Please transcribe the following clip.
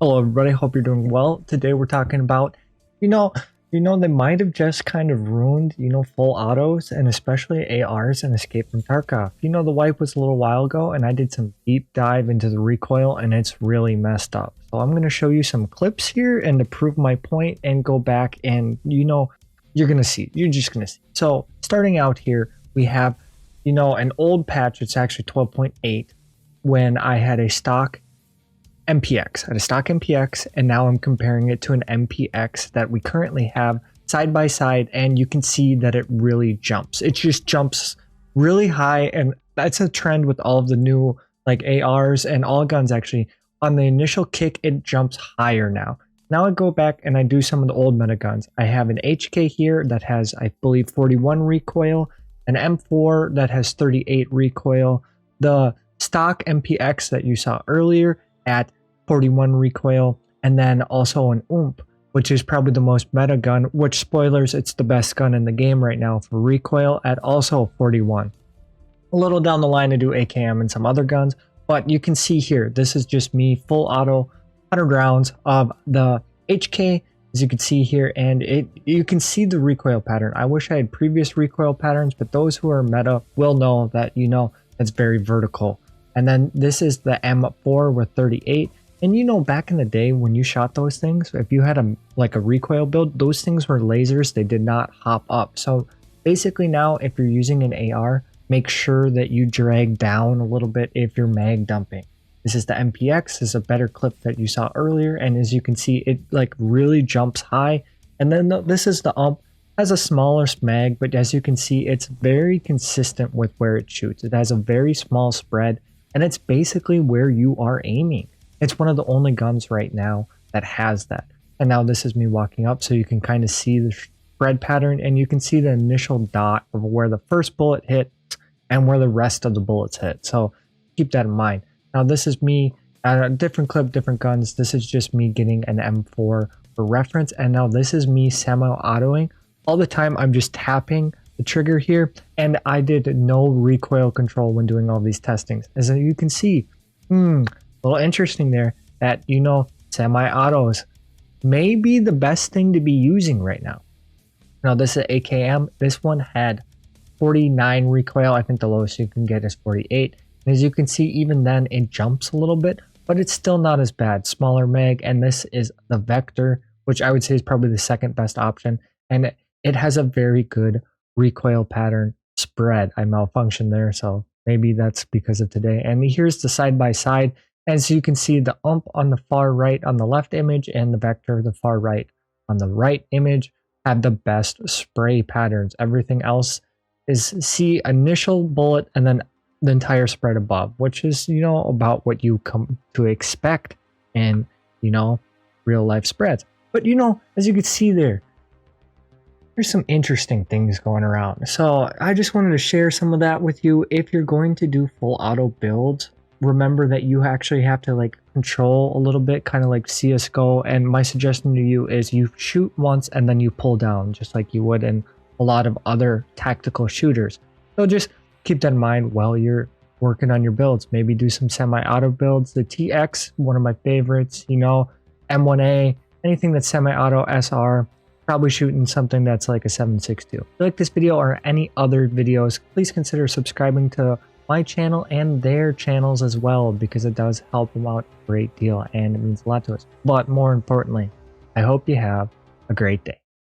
Hello everybody, hope you're doing well. Today we're talking about, you know, they might have just kind of ruined, full autos and especially ARs and Escape from Tarkov. The wipe was a little while ago and I did some deep dive into the recoil and it's really messed up. So I'm going to show you some clips here and to prove my point and go back and, you're going to see, you're just going to see. So starting out here, we have, an old patch. It's actually 12.8 when I had a stock MPX. I had a stock MPX and now I'm comparing it to an MPX that we currently have side by side, and you can see that it really jumps. It just jumps really high, and that's a trend with all of the new like ARs and all guns. Actually, on the initial kick it jumps higher now. Now I go back and I do some of the old meta guns. I have an HK here that has, I believe, 41 recoil, an M4 that has 38 recoil, the stock MPX that you saw earlier at 41 recoil, and then also an OOMP, which is probably the most meta gun, which, spoilers, it's the best gun in the game right now for recoil at also 41. A little down the line I do AKM and some other guns, but you can see here, this is just me full auto 100 rounds of the HK, as you can see here, and you can see the recoil pattern. I wish I had previous recoil patterns, but those who are meta will know that, it's very vertical. And then this is the M4 with 38. And back in the day when you shot those things, if you had a recoil build, those things were lasers. They did not hop up. So basically now, if you're using an AR, make sure that you drag down a little bit if you're mag dumping. This is the MPX. This is a better clip that you saw earlier. And as you can see, it really jumps high. And then this is the UMP. Has a smaller mag, but as you can see, it's very consistent with where it shoots. It has a very small spread, and it's basically where you are aiming. It's one of the only guns right now that has that. And now this is me walking up, so you can kind of see the spread pattern, and you can see the initial dot of where the first bullet hit and where the rest of the bullets hit. So keep that in mind. Now this is me at a different clip, different guns. This is just me getting an M4 for reference. And now this is me semi-autoing. All the time I'm just tapping the trigger here, and I did no recoil control when doing all these testings. As you can see, a little interesting there that, semi-autos may be the best thing to be using right now. Now this is AKM. This one had 49 recoil. I think the lowest you can get is 48. And as you can see, even then it jumps a little bit, but it's still not as bad. Smaller mag, and this is the Vector, which I would say is probably the second best option. And it has a very good recoil pattern spread. I malfunctioned there, so maybe that's because of today. And here's the side by side. As you can see, the UMP on the far right on the left image and the Vector, the far right on the right image, have the best spray patterns. Everything else is see initial bullet and then the entire spread above, which is, about what you come to expect in, real life spreads. But, as you can see there's some interesting things going around. So I just wanted to share some of that with you. If you're going to do full auto builds, remember that you actually have to control a little bit, kind of like CSGO. And my suggestion to you is you shoot once and then you pull down, just like you would in a lot of other tactical shooters. So just keep that in mind while you're working on your builds. Maybe do some semi-auto builds. The TX, one of my favorites, M1A, anything that's semi-auto, SR, probably shooting something that's like a 7.62. If you like this video or any other videos, please consider subscribing to my channel and their channels as well, because it does help them out a great deal and it means a lot to us. But more importantly, I hope you have a great day.